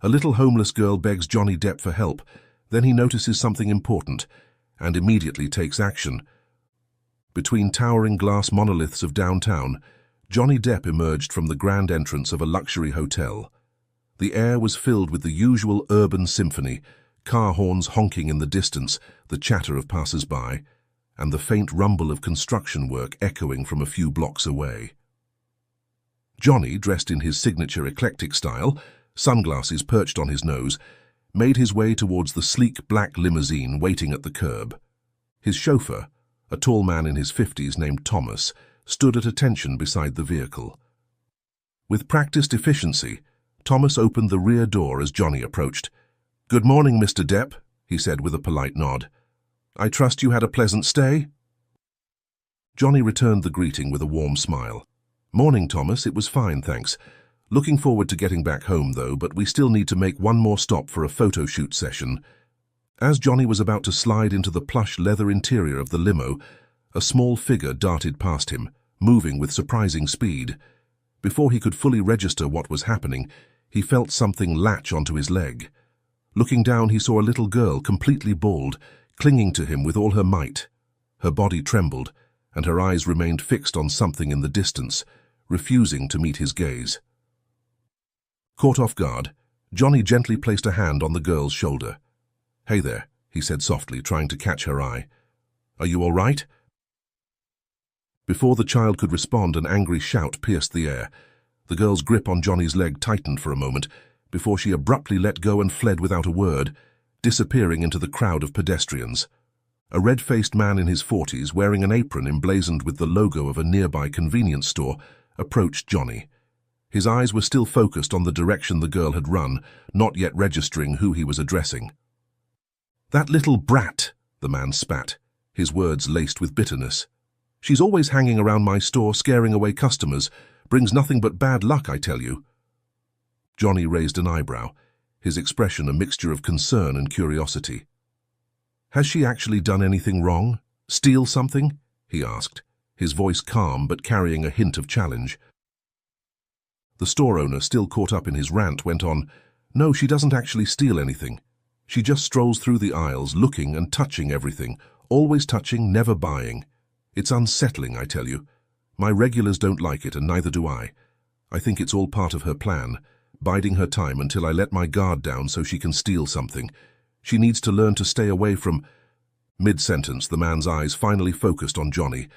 A little homeless girl begs Johnny Depp for help. Then he notices something important and immediately takes action. Between towering glass monoliths of downtown, Johnny Depp emerged from the grand entrance of a luxury hotel. The air was filled with the usual urban symphony, car horns honking in the distance, the chatter of passers-by, and the faint rumble of construction work echoing from a few blocks away. Johnny, dressed in his signature eclectic style, sunglasses perched on his nose, made his way towards the sleek black limousine waiting at the curb. His chauffeur, a tall man in his 50s named Thomas, stood at attention beside the vehicle. With practiced efficiency, Thomas opened the rear door as Johnny approached. "Good morning, Mr. Depp," he said with a polite nod. "I trust you had a pleasant stay?" Johnny returned the greeting with a warm smile. "Morning, Thomas. It was fine, thanks. Looking forward to getting back home, though, but we still need to make one more stop for a photo shoot session." As Johnny was about to slide into the plush leather interior of the limo, a small figure darted past him, moving with surprising speed. Before he could fully register what was happening, he felt something latch onto his leg. Looking down, he saw a little girl, completely bald, clinging to him with all her might. Her body trembled, and her eyes remained fixed on something in the distance, refusing to meet his gaze. Caught off guard, Johnny gently placed a hand on the girl's shoulder. "Hey there," he said softly, trying to catch her eye. "Are you all right?" Before the child could respond, an angry shout pierced the air. The girl's grip on Johnny's leg tightened for a moment, before she abruptly let go and fled without a word, disappearing into the crowd of pedestrians. A red-faced man in his 40s, wearing an apron emblazoned with the logo of a nearby convenience store, approached Johnny. His eyes were still focused on the direction the girl had run, not yet registering who he was addressing. "That little brat," the man spat, his words laced with bitterness. "She's always hanging around my store, scaring away customers. Brings nothing but bad luck, I tell you." Johnny raised an eyebrow, his expression a mixture of concern and curiosity. "Has she actually done anything wrong? Steal something?" he asked, his voice calm but carrying a hint of challenge. The store owner, still caught up in his rant, went on, "No, she doesn't actually steal anything. She just strolls through the aisles, looking and touching everything, always touching, never buying. It's unsettling, I tell you. My regulars don't like it, and neither do I. I think it's all part of her plan, biding her time until I let my guard down so she can steal something. She needs to learn to stay away from—" Mid-sentence, the man's eyes finally focused on Johnny,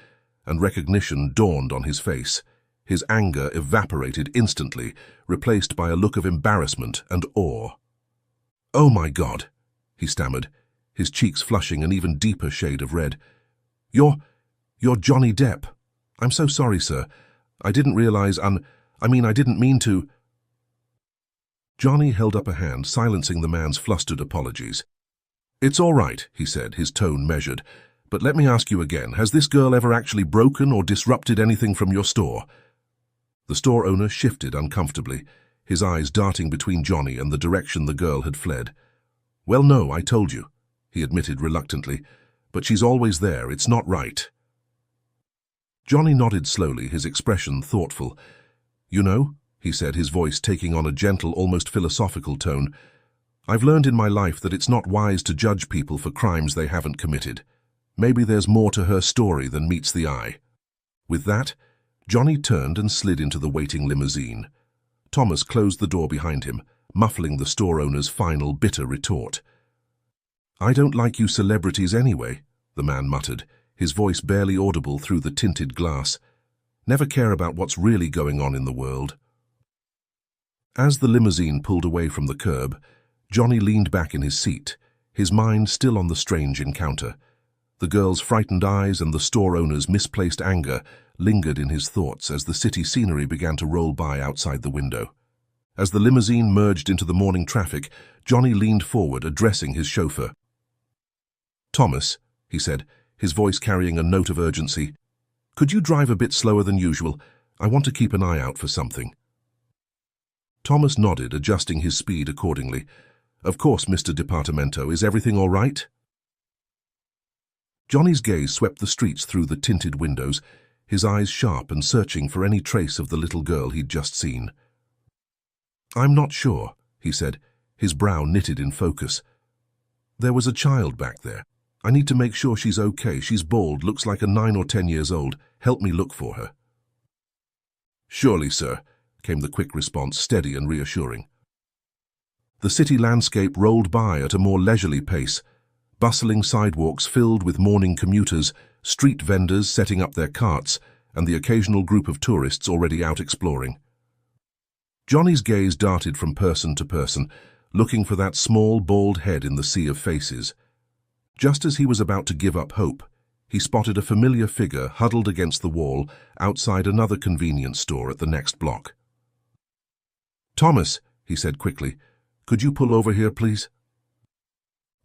and recognition dawned on his face. His anger evaporated instantly, replaced by a look of embarrassment and awe. "Oh my God," he stammered, his cheeks flushing an even deeper shade of red. You're Johnny Depp. I'm so sorry, sir. I didn't realize I didn't mean to—" Johnny held up a hand, silencing the man's flustered apologies. "It's all right," he said, his tone measured. "But let me ask you again, has this girl ever actually broken or disrupted anything from your store?" The store owner shifted uncomfortably, his eyes darting between Johnny and the direction the girl had fled. "Well, no, I told you," he admitted reluctantly. "But she's always there. It's not right." Johnny nodded slowly, his expression thoughtful. "You know," he said, his voice taking on a gentle, almost philosophical tone, "I've learned in my life that it's not wise to judge people for crimes they haven't committed. Maybe there's more to her story than meets the eye." With that, Johnny turned and slid into the waiting limousine. Thomas closed the door behind him, muffling the store owner's final bitter retort. "I don't like you celebrities anyway," the man muttered, his voice barely audible through the tinted glass. "Never care about what's really going on in the world." As the limousine pulled away from the curb, Johnny leaned back in his seat, his mind still on the strange encounter. The girl's frightened eyes and the store owner's misplaced anger lingered in his thoughts as the city scenery began to roll by outside the window. As the limousine merged into the morning traffic, Johnny leaned forward, addressing his chauffeur. "Thomas," he said, his voice carrying a note of urgency, "could you drive a bit slower than usual? I want to keep an eye out for something." Thomas nodded, adjusting his speed accordingly. "Of course, Mr. Departamento. Is everything all right?" Johnny's gaze swept the streets through the tinted windows, his eyes sharp and searching for any trace of the little girl he'd just seen. "I'm not sure," he said, his brow knitted in focus. There was a child back there. I need to make sure she's okay. She's bald, looks like 9 or 10 years old. Help me look for her. Surely, sir, came the quick response, steady and reassuring. The city landscape rolled by at a more leisurely pace, bustling sidewalks filled with morning commuters, street vendors setting up their carts, and the occasional group of tourists already out exploring. Johnny's gaze darted from person to person, looking for that small, bald head in the sea of faces. Just as he was about to give up hope, he spotted a familiar figure huddled against the wall outside another convenience store at the next block. "Thomas," he said quickly, "could you pull over here, please?"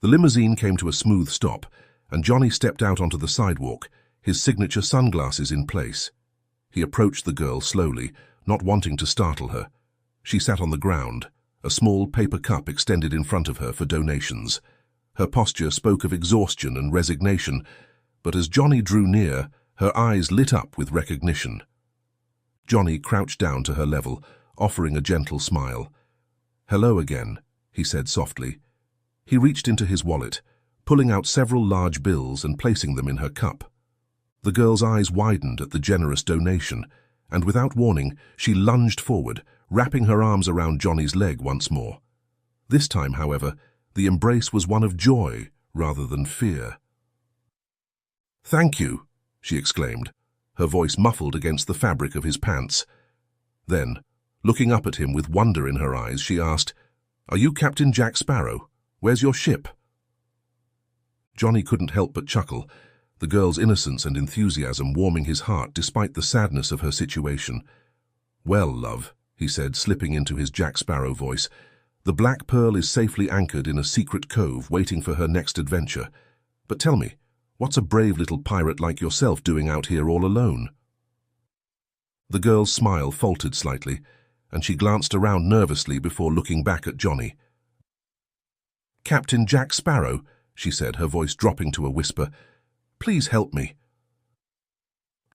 The limousine came to a smooth stop, and Johnny stepped out onto the sidewalk, his signature sunglasses in place. He approached the girl slowly, not wanting to startle her. She sat on the ground, a small paper cup extended in front of her for donations. Her posture spoke of exhaustion and resignation, but as Johnny drew near, her eyes lit up with recognition. Johnny crouched down to her level, offering a gentle smile. "Hello again," he said softly. He reached into his wallet, pulling out several large bills and placing them in her cup. The girl's eyes widened at the generous donation, and without warning, she lunged forward, wrapping her arms around Johnny's leg once more. This time, however, the embrace was one of joy rather than fear. "Thank you," she exclaimed, her voice muffled against the fabric of his pants. Then, looking up at him with wonder in her eyes, she asked, "Are you Captain Jack Sparrow? Where's your ship?" Johnny couldn't help but chuckle, the girl's innocence and enthusiasm warming his heart despite the sadness of her situation. "Well, love," he said, slipping into his Jack Sparrow voice, "the Black Pearl is safely anchored in a secret cove waiting for her next adventure. But tell me, what's a brave little pirate like yourself doing out here all alone?" The girl's smile faltered slightly, and she glanced around nervously before looking back at Johnny. "Captain Jack Sparrow," she said, her voice dropping to a whisper, "please help me."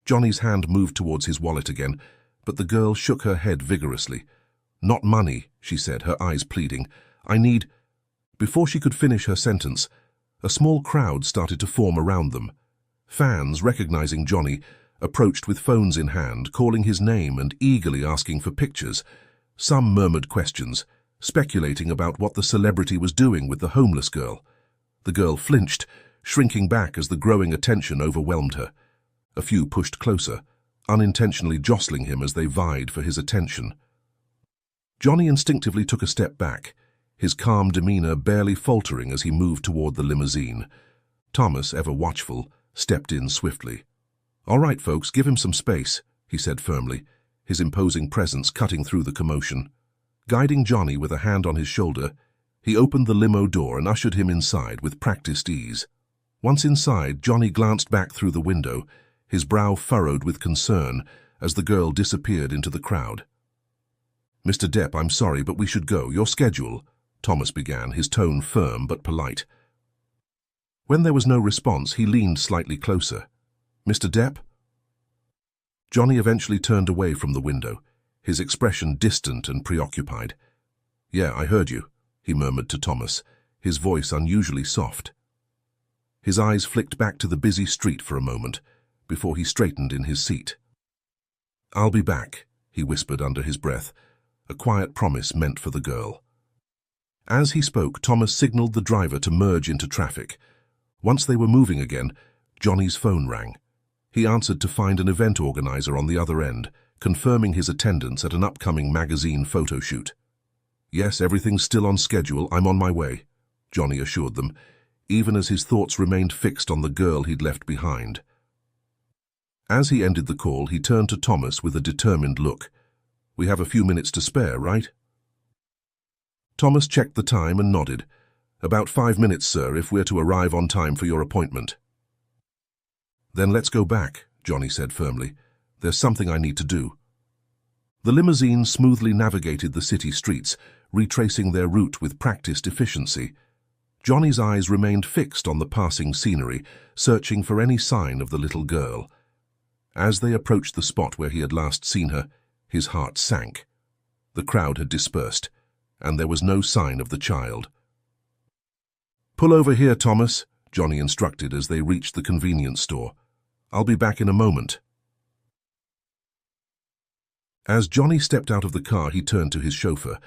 Johnny's hand moved towards his wallet again, but the girl shook her head vigorously. "Not money," she said, her eyes pleading. "I need—" Before she could finish her sentence, a small crowd started to form around them. Fans, recognizing Johnny, approached with phones in hand, calling his name and eagerly asking for pictures. Some murmured questions, speculating about what the celebrity was doing with the homeless girl. The girl flinched, shrinking back as the growing attention overwhelmed her. A few pushed closer, unintentionally jostling him as they vied for his attention. Johnny instinctively took a step back, his calm demeanor barely faltering as he moved toward the limousine. Thomas, ever watchful, stepped in swiftly. "All right, folks, give him some space," he said firmly, his imposing presence cutting through the commotion. Guiding Johnny with a hand on his shoulder, he opened the limo door and ushered him inside with practiced ease. Once inside, Johnny glanced back through the window, his brow furrowed with concern as the girl disappeared into the crowd. "Mr. Depp, I'm sorry, but we should go. Your schedule," Thomas began, his tone firm but polite. When there was no response, he leaned slightly closer. "Mr. Depp?" Johnny eventually turned away from the window, his expression distant and preoccupied. "Yeah, I heard you," he murmured to Thomas, his voice unusually soft. His eyes flicked back to the busy street for a moment, before he straightened in his seat. "I'll be back," he whispered under his breath, a quiet promise meant for the girl. As he spoke, Thomas signaled the driver to merge into traffic. Once they were moving again, Johnny's phone rang. He answered to find an event organizer on the other end, confirming his attendance at an upcoming magazine photo shoot. "Yes, everything's still on schedule. I'm on my way," Johnny assured them, even as his thoughts remained fixed on the girl he'd left behind. As he ended the call, he turned to Thomas with a determined look. "We have a few minutes to spare, right?" Thomas checked the time and nodded. "About 5 minutes, sir, if we're to arrive on time for your appointment." "Then let's go back," Johnny said firmly. "There's something I need to do." The limousine smoothly navigated the city streets, retracing their route with practiced efficiency. Johnny's eyes remained fixed on the passing scenery, searching for any sign of the little girl. As they approached the spot where he had last seen her, his heart sank. The crowd had dispersed, and there was no sign of the child. "Pull over here, Thomas," Johnny instructed as they reached the convenience store. "I'll be back in a moment." As Johnny stepped out of the car, he turned to his chauffeur.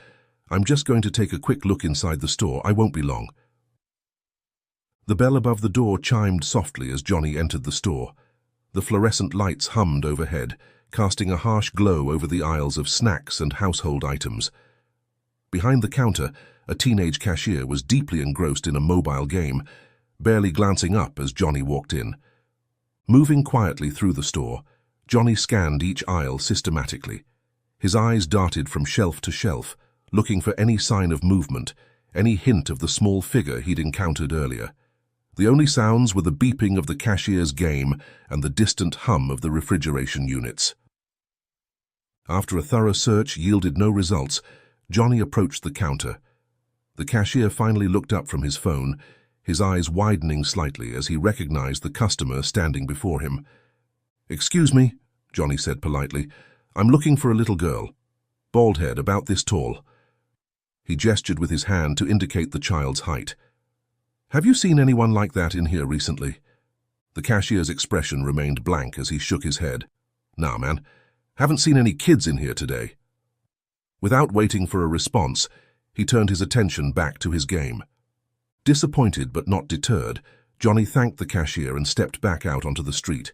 "I'm just going to take a quick look inside the store. I won't be long." The bell above the door chimed softly as Johnny entered the store. The fluorescent lights hummed overhead, casting a harsh glow over the aisles of snacks and household items. Behind the counter, a teenage cashier was deeply engrossed in a mobile game, barely glancing up as Johnny walked in. Moving quietly through the store, Johnny scanned each aisle systematically. His eyes darted from shelf to shelf, looking for any sign of movement, any hint of the small figure he'd encountered earlier. The only sounds were the beeping of the cashier's game and the distant hum of the refrigeration units. After a thorough search yielded no results, Johnny approached the counter. The cashier finally looked up from his phone, his eyes widening slightly as he recognized the customer standing before him. "Excuse me," Johnny said politely. "I'm looking for a little girl. Bald head, about this tall." He gestured with his hand to indicate the child's height. "Have you seen anyone like that in here recently?" The cashier's expression remained blank as he shook his head. "Nah, man. Haven't seen any kids in here today." Without waiting for a response, he turned his attention back to his game. Disappointed but not deterred, Johnny thanked the cashier and stepped back out onto the street.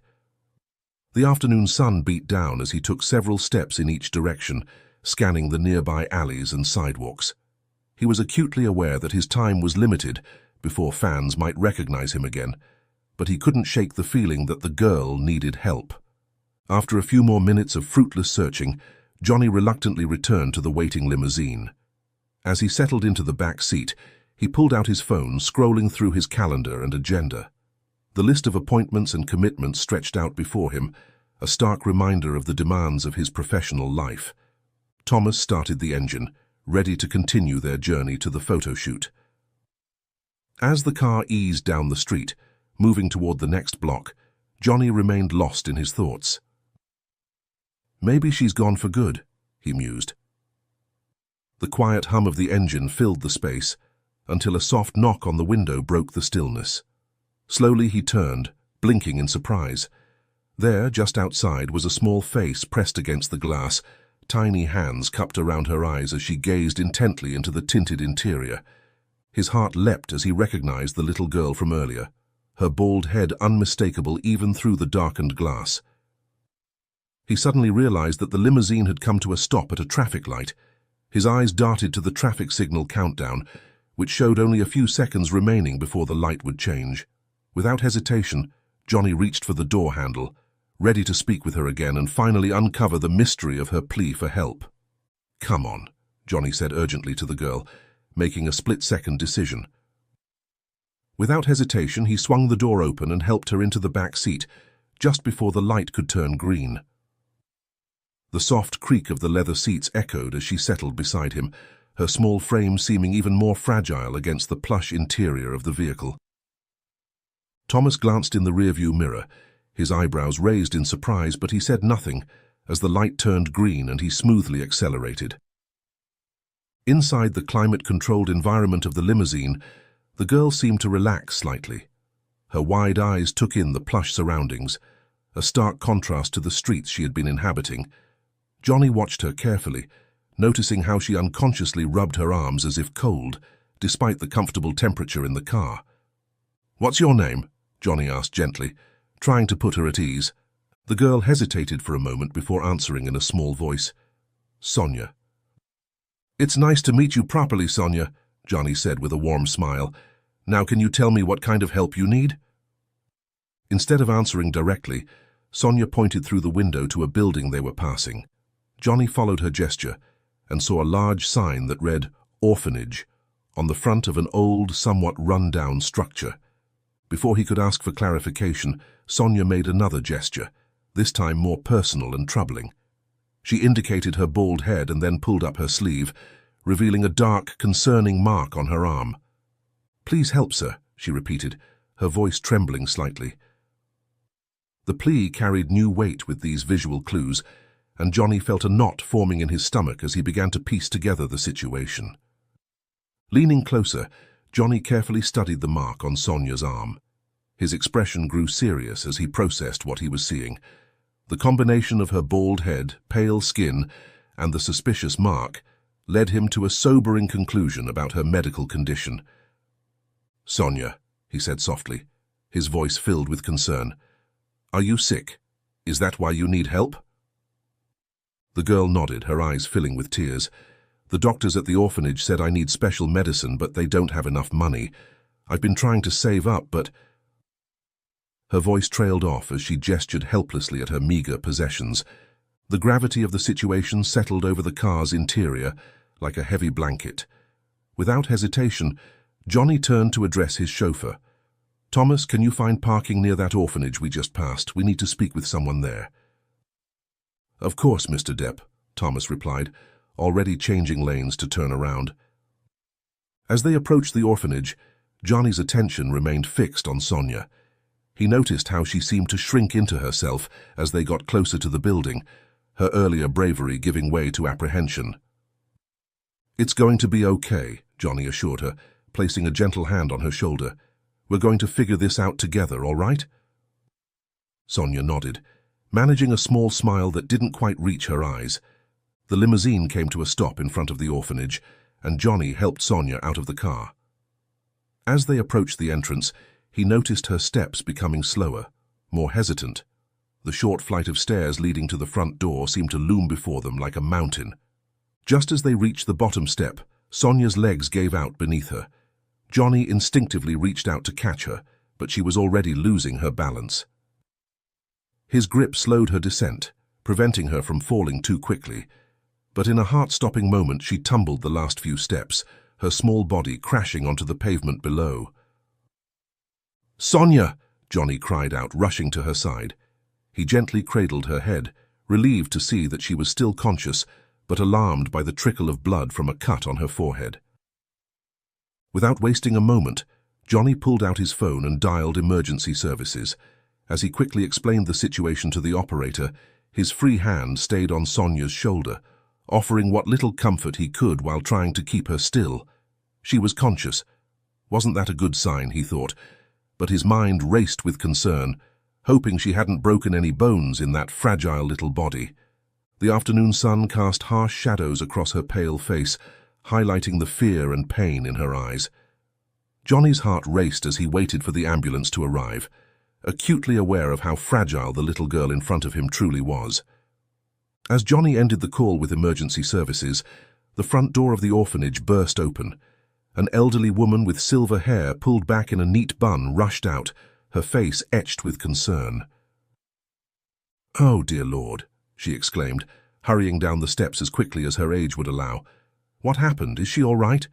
The afternoon sun beat down as he took several steps in each direction, scanning the nearby alleys and sidewalks. He was acutely aware that his time was limited before fans might recognize him again, but he couldn't shake the feeling that the girl needed help. After a few more minutes of fruitless searching, Johnny reluctantly returned to the waiting limousine. As he settled into the back seat, he pulled out his phone, scrolling through his calendar and agenda. The list of appointments and commitments stretched out before him, a stark reminder of the demands of his professional life. Thomas started the engine, ready to continue their journey to the photo shoot. As the car eased down the street, moving toward the next block, Johnny remained lost in his thoughts. "Maybe she's gone for good," he mused. The quiet hum of the engine filled the space, until a soft knock on the window broke the stillness. Slowly he turned, blinking in surprise. There, just outside, was a small face pressed against the glass, tiny hands cupped around her eyes as she gazed intently into the tinted interior. His heart leapt as he recognized the little girl from earlier, her bald head unmistakable even through the darkened glass. He suddenly realized that the limousine had come to a stop at a traffic light. His eyes darted to the traffic signal countdown, which showed only a few seconds remaining before the light would change. Without hesitation, Johnny reached for the door handle, ready to speak with her again and finally uncover the mystery of her plea for help. "Come on," Johnny said urgently to the girl, making a split-second decision. Without hesitation, he swung the door open and helped her into the back seat, just before the light could turn green. The soft creak of the leather seats echoed as she settled beside him, her small frame seeming even more fragile against the plush interior of the vehicle. Thomas glanced in the rearview mirror, his eyebrows raised in surprise, but he said nothing as the light turned green and he smoothly accelerated. Inside the climate-controlled environment of the limousine, the girl seemed to relax slightly. Her wide eyes took in the plush surroundings, a stark contrast to the streets she had been inhabiting. Johnny watched her carefully, noticing how she unconsciously rubbed her arms as if cold, despite the comfortable temperature in the car. "What's your name?" Johnny asked gently, trying to put her at ease. The girl hesitated for a moment before answering in a small voice. "Sonia." "It's nice to meet you properly, Sonia," Johnny said with a warm smile. "Now can you tell me what kind of help you need?" Instead of answering directly, Sonia pointed through the window to a building they were passing. Johnny followed her gesture and saw a large sign that read "Orphanage" on the front of an old, somewhat run-down structure. Before he could ask for clarification, Sonia made another gesture, this time more personal and troubling. She indicated her bald head and then pulled up her sleeve, revealing a dark, concerning mark on her arm. "Please help, sir," she repeated, her voice trembling slightly. The plea carried new weight with these visual clues, and Johnny felt a knot forming in his stomach as he began to piece together the situation. Leaning closer, Johnny carefully studied the mark on Sonia's arm. His expression grew serious as he processed what he was seeing. The combination of her bald head, pale skin, and the suspicious mark led him to a sobering conclusion about her medical condition. "Sonia," he said softly, his voice filled with concern, "are you sick? Is that why you need help?" The girl nodded, her eyes filling with tears. "The doctors at the orphanage said I need special medicine, but they don't have enough money. I've been trying to save up, but—" Her voice trailed off as she gestured helplessly at her meager possessions. The gravity of the situation settled over the car's interior like a heavy blanket. Without hesitation, Johnny turned to address his chauffeur. "Thomas, can you find parking near that orphanage we just passed? We need to speak with someone there." "Of course, Mr. Depp," Thomas replied, already changing lanes to turn around. As they approached the orphanage, Johnny's attention remained fixed on Sonia. He noticed how she seemed to shrink into herself as they got closer to the building, her earlier bravery giving way to apprehension. "It's going to be okay," Johnny assured her, placing a gentle hand on her shoulder. "We're going to figure this out together, all right?" Sonia nodded, managing a small smile that didn't quite reach her eyes. The limousine came to a stop in front of the orphanage, and Johnny helped Sonia out of the car. As they approached the entrance, he noticed her steps becoming slower, more hesitant. The short flight of stairs leading to the front door seemed to loom before them like a mountain. Just as they reached the bottom step, Sonia's legs gave out beneath her. Johnny instinctively reached out to catch her, but she was already losing her balance. His grip slowed her descent, preventing her from falling too quickly. But in a heart-stopping moment, she tumbled the last few steps, her small body crashing onto the pavement below. "Sonia!" Johnny cried out, rushing to her side. He gently cradled her head, relieved to see that she was still conscious, but alarmed by the trickle of blood from a cut on her forehead. Without wasting a moment, Johnny pulled out his phone and dialed emergency services. As he quickly explained the situation to the operator, his free hand stayed on Sonia's shoulder, offering what little comfort he could while trying to keep her still. She was conscious. Wasn't that a good sign, he thought, but his mind raced with concern, hoping she hadn't broken any bones in that fragile little body. The afternoon sun cast harsh shadows across her pale face, highlighting the fear and pain in her eyes. Johnny's heart raced as he waited for the ambulance to arrive, acutely aware of how fragile the little girl in front of him truly was. As Johnny ended the call with emergency services, the front door of the orphanage burst open. An elderly woman with silver hair pulled back in a neat bun rushed out, her face etched with concern. "Oh, dear Lord," she exclaimed, hurrying down the steps as quickly as her age would allow. "What happened? Is she all right?"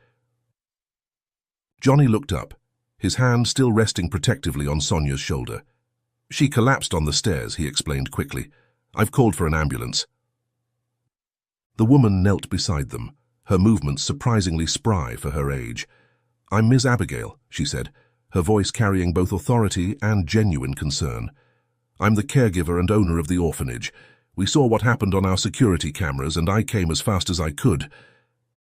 Johnny looked up, his hand still resting protectively on Sonia's shoulder. "She collapsed on the stairs," he explained quickly. "I've called for an ambulance." The woman knelt beside them, her movements surprisingly spry for her age. "I'm Miss Abigail," she said, her voice carrying both authority and genuine concern. "I'm the caregiver and owner of the orphanage. We saw what happened on our security cameras, and I came as fast as I could."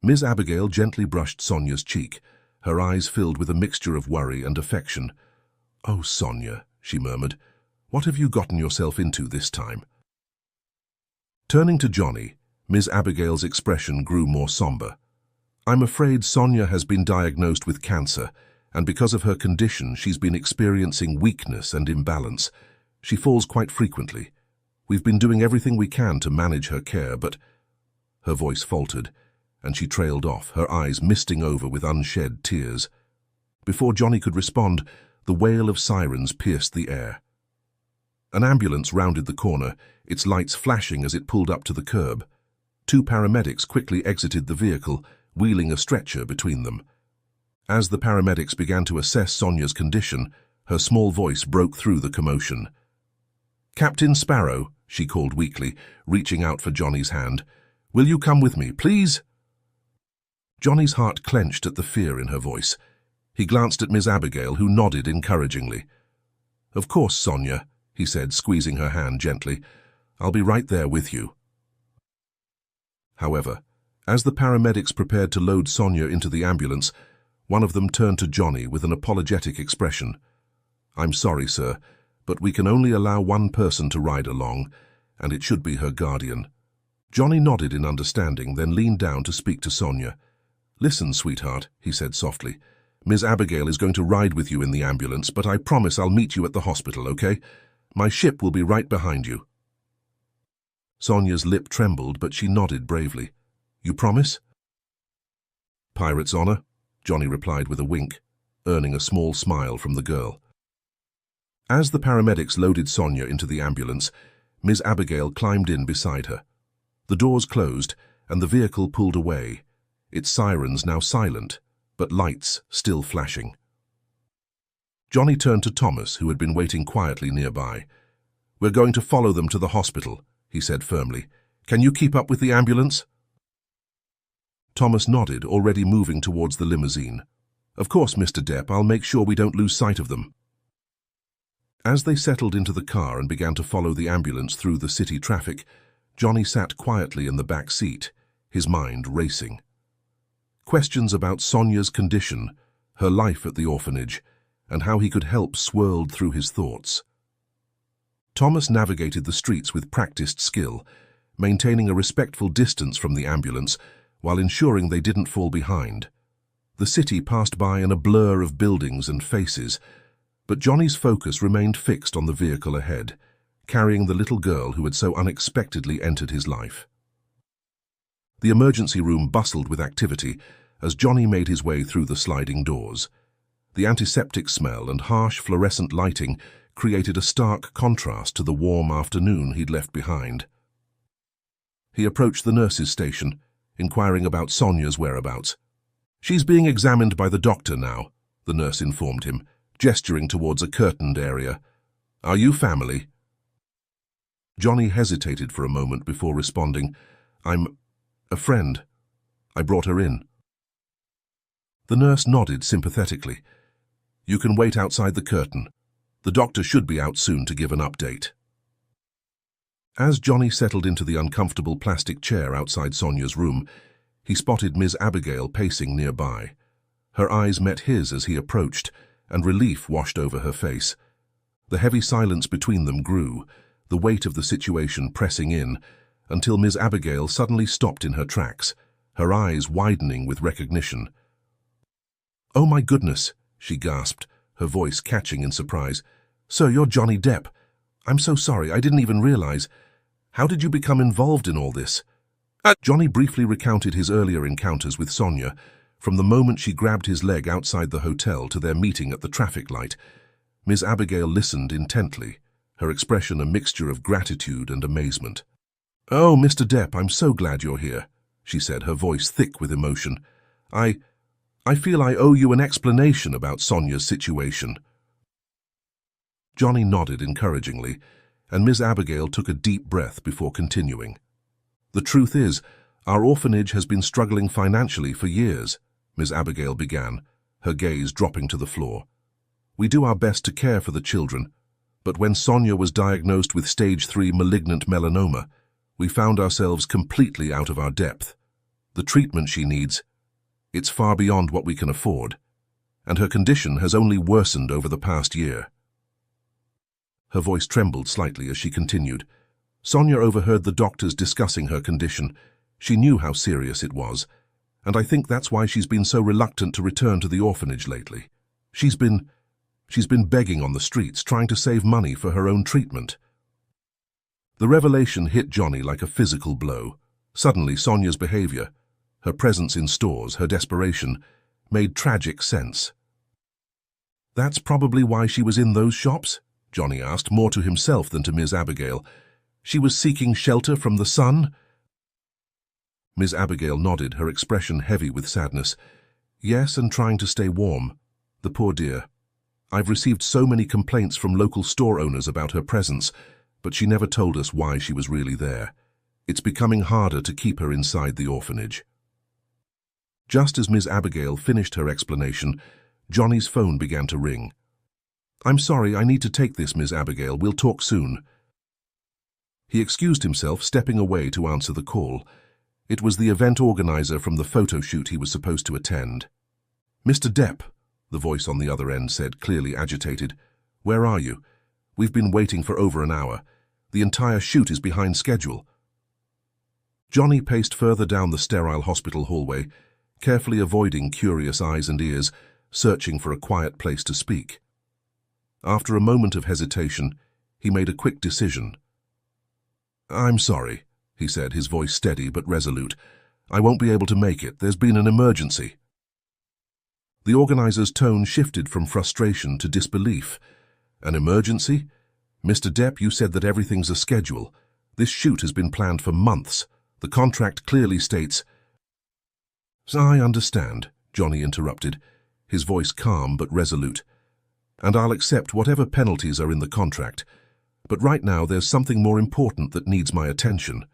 Miss Abigail gently brushed Sonia's cheek, her eyes filled with a mixture of worry and affection. "Oh, Sonia," she murmured, "what have you gotten yourself into this time?" Turning to Johnny, Miss Abigail's expression grew more somber. "I'm afraid Sonia has been diagnosed with cancer, and because of her condition, she's been experiencing weakness and imbalance. She falls quite frequently. We've been doing everything we can to manage her care, but—" Her voice faltered, and she trailed off, her eyes misting over with unshed tears. Before Johnny could respond, the wail of sirens pierced the air. An ambulance rounded the corner, its lights flashing as it pulled up to the curb. 2 paramedics quickly exited the vehicle, wheeling a stretcher between them. As the paramedics began to assess Sonia's condition, her small voice broke through the commotion. "Captain Sparrow," she called weakly, reaching out for Johnny's hand. "Will you come with me, please?" Johnny's heart clenched at the fear in her voice. He glanced at Miss Abigail, who nodded encouragingly. "Of course, Sonia," he said, squeezing her hand gently. "I'll be right there with you." However, As the paramedics prepared to load Sonia into the ambulance, one of them turned to Johnny with an apologetic expression. "I'm sorry, sir, but we can only allow one person to ride along, and it should be her guardian." Johnny nodded in understanding, then leaned down to speak to Sonia. "Listen, sweetheart," he said softly. "Ms. Abigail is going to ride with you in the ambulance, but I promise I'll meet you at the hospital, okay? My ship will be right behind you." Sonia's lip trembled, but she nodded bravely. "You promise?" "Pirate's honor," Johnny replied with a wink, earning a small smile from the girl. As the paramedics loaded Sonia into the ambulance, Ms. Abigail climbed in beside her. The doors closed, and the vehicle pulled away, its sirens now silent, but lights still flashing. Johnny turned to Thomas, who had been waiting quietly nearby. "We're going to follow them to the hospital," he said firmly. "Can you keep up with the ambulance?" Thomas nodded, already moving towards the limousine. "Of course, Mr. Depp, I'll make sure we don't lose sight of them." As they settled into the car and began to follow the ambulance through the city traffic, Johnny sat quietly in the back seat, his mind racing. Questions about Sonia's condition, her life at the orphanage, and how he could help swirled through his thoughts. Thomas navigated the streets with practiced skill, maintaining a respectful distance from the ambulance while ensuring they didn't fall behind. The city passed by in a blur of buildings and faces, but Johnny's focus remained fixed on the vehicle ahead, carrying the little girl who had so unexpectedly entered his life. The emergency room bustled with activity as Johnny made his way through the sliding doors. The antiseptic smell and harsh fluorescent lighting created a stark contrast to the warm afternoon he'd left behind. He approached the nurse's station, inquiring about Sonia's whereabouts. "She's being examined by the doctor now," the nurse informed him, gesturing towards a curtained area. "Are you family?" Johnny hesitated for a moment before responding, "I'm a friend. I brought her in." The nurse nodded sympathetically. "You can wait outside the curtain. The doctor should be out soon to give an update." As Johnny settled into the uncomfortable plastic chair outside Sonia's room, he spotted Ms. Abigail pacing nearby. Her eyes met his as he approached, and relief washed over her face. The heavy silence between them grew, the weight of the situation pressing in, until Ms. Abigail suddenly stopped in her tracks, her eyes widening with recognition. "Oh my goodness," she gasped, her voice catching in surprise. "Sir, you're Johnny Depp. I'm so sorry, I didn't even realize. How did you become involved in all this?" Johnny briefly recounted his earlier encounters with Sonia, from the moment she grabbed his leg outside the hotel to their meeting at the traffic light. Ms. Abigail listened intently, her expression a mixture of gratitude and amazement. "Oh, Mr. Depp, I'm so glad you're here," she said, her voice thick with emotion. I feel I owe you an explanation about Sonia's situation." Johnny nodded encouragingly, and Ms. Abigail took a deep breath before continuing. "The truth is, our orphanage has been struggling financially for years," Ms. Abigail began, her gaze dropping to the floor. "We do our best to care for the children, but when Sonia was diagnosed with stage 3 malignant melanoma, we found ourselves completely out of our depth. The treatment she needs, it's far beyond what we can afford, and her condition has only worsened over the past year." Her voice trembled slightly as she continued. "Sonia overheard the doctors discussing her condition. She knew how serious it was, and I think that's why she's been so reluctant to return to the orphanage lately. She's been begging on the streets, trying to save money for her own treatment." The revelation hit Johnny like a physical blow. Suddenly, Sonia's behavior, her presence in stores, her desperation, made tragic sense. "That's probably why she was in those shops?" Johnny asked, more to himself than to Ms. Abigail. "She was seeking shelter from the sun?" Ms. Abigail nodded, her expression heavy with sadness. "Yes, and trying to stay warm. The poor dear. I've received so many complaints from local store owners about her presence, but she never told us why she was really there. It's becoming harder to keep her inside the orphanage." Just as Ms. Abigail finished her explanation, Johnny's phone began to ring. "I'm sorry, I need to take this, Ms. Abigail. We'll talk soon." He excused himself, stepping away to answer the call. It was the event organizer from the photo shoot he was supposed to attend. "Mr. Depp," the voice on the other end said, clearly agitated. "Where are you? We've been waiting for over an hour. The entire shoot is behind schedule." Johnny paced further down the sterile hospital hallway, carefully avoiding curious eyes and ears, searching for a quiet place to speak. After a moment of hesitation, he made a quick decision. "I'm sorry," he said, his voice steady but resolute. "I won't be able to make it. There's been an emergency." The organizer's tone shifted from frustration to disbelief. "An emergency? Mr. Depp, you said that everything's a schedule. This shoot has been planned for months. The contract clearly states—" "I understand," Johnny interrupted, his voice calm but resolute. "And I'll accept whatever penalties are in the contract. But right now there's something more important that needs my attention."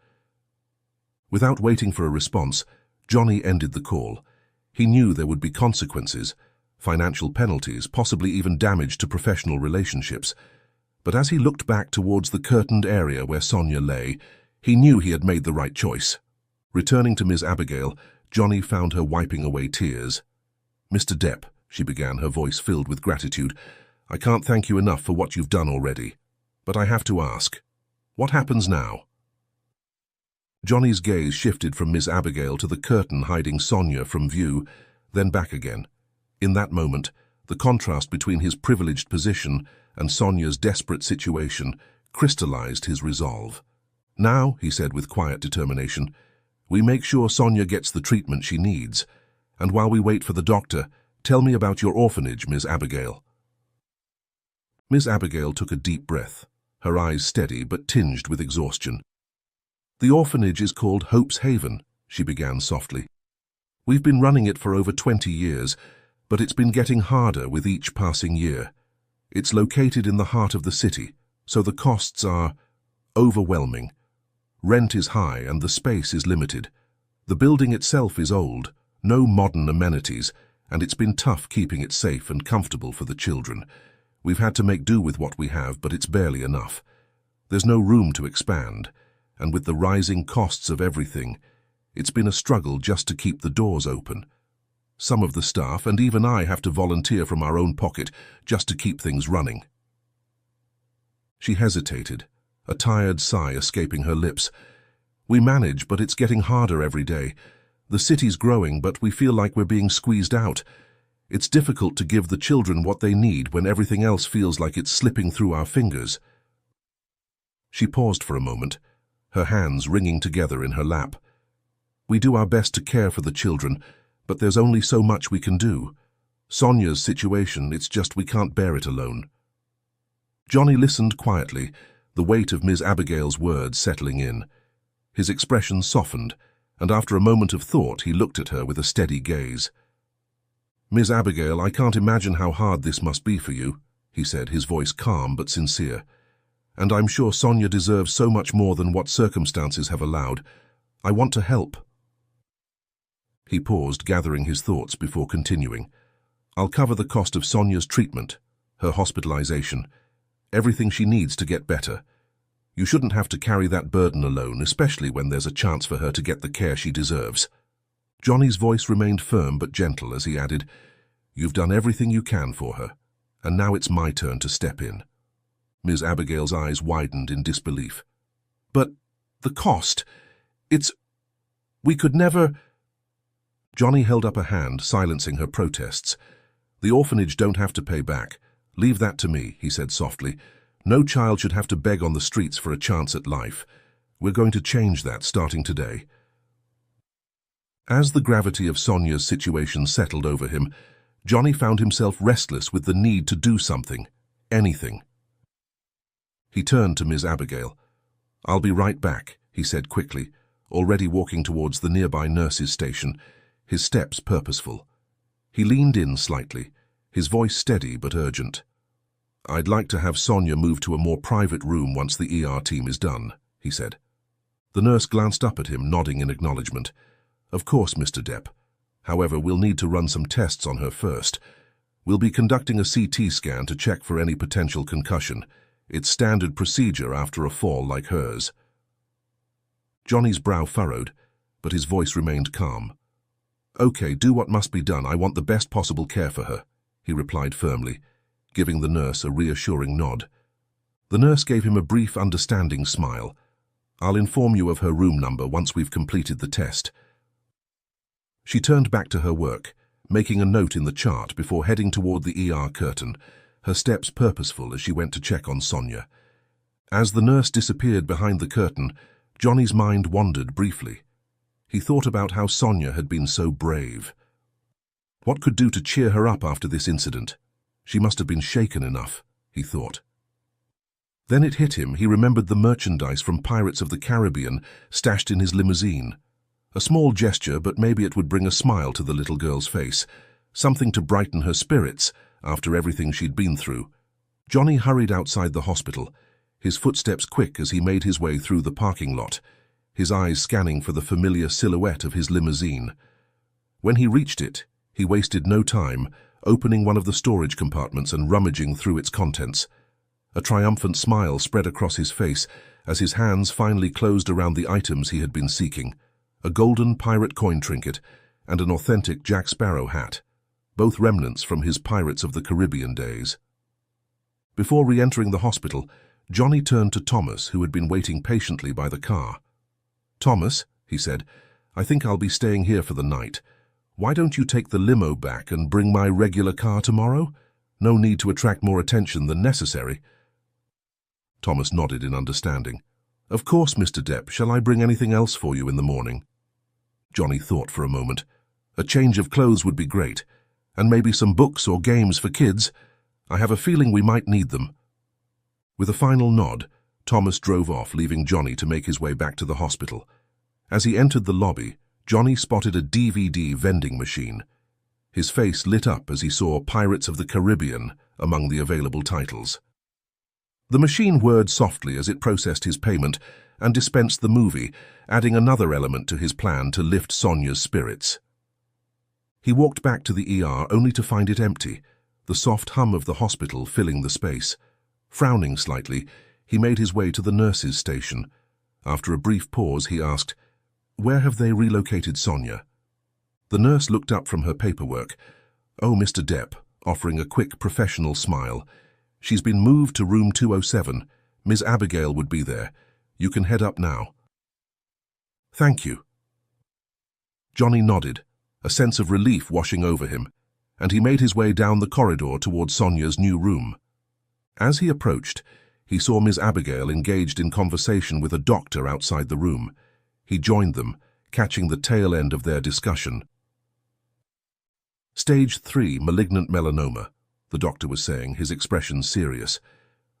Without waiting for a response, Johnny ended the call. He knew there would be consequences, financial penalties, possibly even damage to professional relationships. But as he looked back towards the curtained area where Sonia lay, he knew he had made the right choice. Returning to Ms. Abigail, Johnny found her wiping away tears. "Mr. Depp," she began, her voice filled with gratitude, "I can't thank you enough for what you've done already. But I have to ask, what happens now?" Johnny's gaze shifted from Miss Abigail to the curtain hiding Sonia from view, then back again. In that moment, the contrast between his privileged position and Sonia's desperate situation crystallized his resolve. "Now," he said with quiet determination, "we make sure Sonia gets the treatment she needs. And while we wait for the doctor, tell me about your orphanage, Miss Abigail." Miss Abigail took a deep breath, her eyes steady but tinged with exhaustion. "The orphanage is called Hope's Haven," she began softly. "We've been running it for over 20 years, but it's been getting harder with each passing year. It's located in the heart of the city, so the costs are overwhelming. Rent is high and the space is limited. The building itself is old, no modern amenities, and it's been tough keeping it safe and comfortable for the children. We've had to make do with what we have, but it's barely enough. There's no room to expand, and with the rising costs of everything, it's been a struggle just to keep the doors open. Some of the staff, and even I, have to volunteer from our own pocket just to keep things running." She hesitated, a tired sigh escaping her lips. "We manage, but it's getting harder every day. The city's growing, but we feel like we're being squeezed out. It's difficult to give the children what they need when everything else feels like it's slipping through our fingers." She paused for a moment, her hands wringing together in her lap. "We do our best to care for the children, but there's only so much we can do. Sonia's situation, it's just we can't bear it alone." Johnny listened quietly, the weight of Miss Abigail's words settling in. His expression softened, and after a moment of thought he looked at her with a steady gaze. "Miss Abigail, I can't imagine how hard this must be for you," he said, his voice calm but sincere. "And I'm sure Sonia deserves so much more than what circumstances have allowed. I want to help." He paused, gathering his thoughts before continuing. "I'll cover the cost of Sonia's treatment, her hospitalization, everything she needs to get better. You shouldn't have to carry that burden alone, especially when there's a chance for her to get the care she deserves." Johnny's voice remained firm but gentle as he added, "You've done everything you can for her, and now it's my turn to step in." Ms. Abigail's eyes widened in disbelief. "But the cost, we could never—" Johnny held up a hand, silencing her protests. "The orphanage don't have to pay back. Leave that to me," he said softly. "No child should have to beg on the streets for a chance at life. We're going to change that starting today." As the gravity of Sonia's situation settled over him, Johnny found himself restless with the need to do something, anything. He turned to Miss Abigail. "I'll be right back," he said quickly, already walking towards the nearby nurse's station, his steps purposeful. He leaned in slightly, his voice steady but urgent. "I'd like to have Sonia move to a more private room once the ER team is done," he said. The nurse glanced up at him, nodding in acknowledgement. "Of course, Mr. Depp. However, we'll need to run some tests on her first. We'll be conducting a CT scan to check for any potential concussion. It's standard procedure after a fall like hers." Johnny's brow furrowed. but his voice remained calm. "Okay, do what must be done. I want the best possible care for her," he replied firmly, giving the nurse a reassuring nod. The nurse gave him a brief, understanding smile. "I'll inform you of her room number once we've completed the test." She turned back to her work, making a note in the chart before heading toward the ER curtain, her steps purposeful as she went to check on Sonia. As the nurse disappeared behind the curtain, Johnny's mind wandered briefly. He thought about how Sonia had been so brave. What could do to cheer her up after this incident? She must have been shaken enough, he thought. Then it hit him. He remembered the merchandise from Pirates of the Caribbean stashed in his limousine. A small gesture, but maybe it would bring a smile to the little girl's face, something to brighten her spirits after everything she'd been through. Johnny hurried outside the hospital, his footsteps quick as he made his way through the parking lot, his eyes scanning for the familiar silhouette of his limousine. When he reached it, he wasted no time, opening one of the storage compartments and rummaging through its contents. A triumphant smile spread across his face as his hands finally closed around the items he had been seeking. A golden pirate coin trinket and an authentic Jack Sparrow hat, both remnants from his Pirates of the Caribbean days. Before re-entering the hospital, Johnny turned to Thomas, who had been waiting patiently by the car. "Thomas," he said, "I think I'll be staying here for the night. Why don't you take the limo back and bring my regular car tomorrow? No need to attract more attention than necessary." Thomas nodded in understanding. "Of course, Mr. Depp. Shall I bring anything else for you in the morning?" Johnny thought for a moment. A change of clothes would be great, and maybe some books or games for kids. I have a feeling we might need them. With a final nod, Thomas drove off, leaving Johnny to make his way back to the hospital. As he entered the lobby, Johnny spotted a DVD vending machine. His face lit up as he saw Pirates of the Caribbean among the available titles. The machine whirred softly as it processed his payment and dispensed the movie, adding another element to his plan to lift Sonia's spirits. He walked back to the ER only to find it empty, the soft hum of the hospital filling the space. Frowning slightly, he made his way to the nurse's station. After a brief pause, he asked, "Where have they relocated Sonia?" The nurse looked up from her paperwork. "Oh, Mr. Depp," offering a quick professional smile. "She's been moved to room 207. Ms. Abigail would be there. You can head up now." "Thank you." Johnny nodded, a sense of relief washing over him, and he made his way down the corridor toward Sonia's new room. As he approached, he saw Ms. Abigail engaged in conversation with a doctor outside the room. He joined them, catching the tail end of their discussion. "Stage 3, malignant melanoma," the doctor was saying, his expression serious.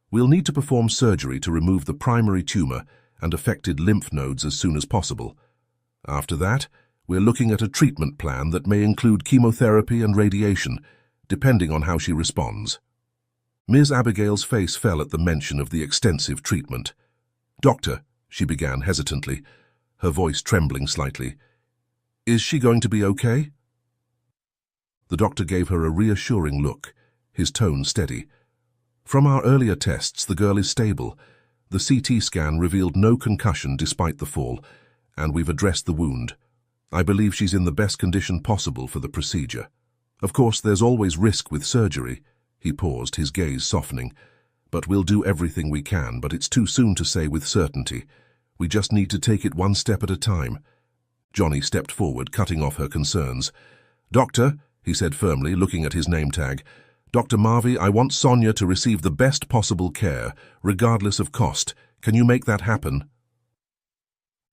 "We'll need to perform surgery to remove the primary tumor and affected lymph nodes as soon as possible. After that, we're looking at a treatment plan that may include chemotherapy and radiation, depending on how she responds." Ms. Abigail's face fell at the mention of the extensive treatment. "Doctor," she began hesitantly, her voice trembling slightly, "is she going to be okay?" The doctor gave her a reassuring look, his tone steady. "From our earlier tests, the girl is stable. The CT scan revealed no concussion despite the fall, and we've addressed the wound. I believe she's in the best condition possible for the procedure. Of course, there's always risk with surgery." He paused, his gaze softening. "But we'll do everything we can, but it's too soon to say with certainty. We just need to take it one step at a time." Johnny stepped forward, cutting off her concerns. "Doctor," he said firmly, looking at his name tag, "Dr. Marvey, I want Sonia to receive the best possible care, regardless of cost. Can you make that happen?"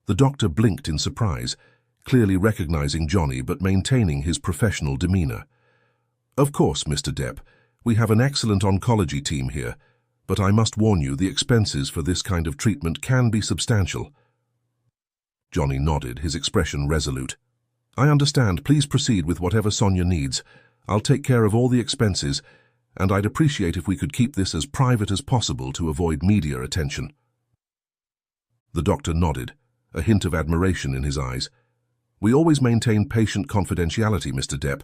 The doctor blinked in surprise, clearly recognizing Johnny but maintaining his professional demeanor. "Of course, Mr. Depp. We have an excellent oncology team here, but I must warn you, the expenses for this kind of treatment can be substantial." Johnny nodded, his expression resolute. "I understand. Please proceed with whatever Sonia needs. I'll take care of all the expenses, and I'd appreciate if we could keep this as private as possible to avoid media attention." The doctor nodded, a hint of admiration in his eyes. "We always maintain patient confidentiality, Mr. Depp.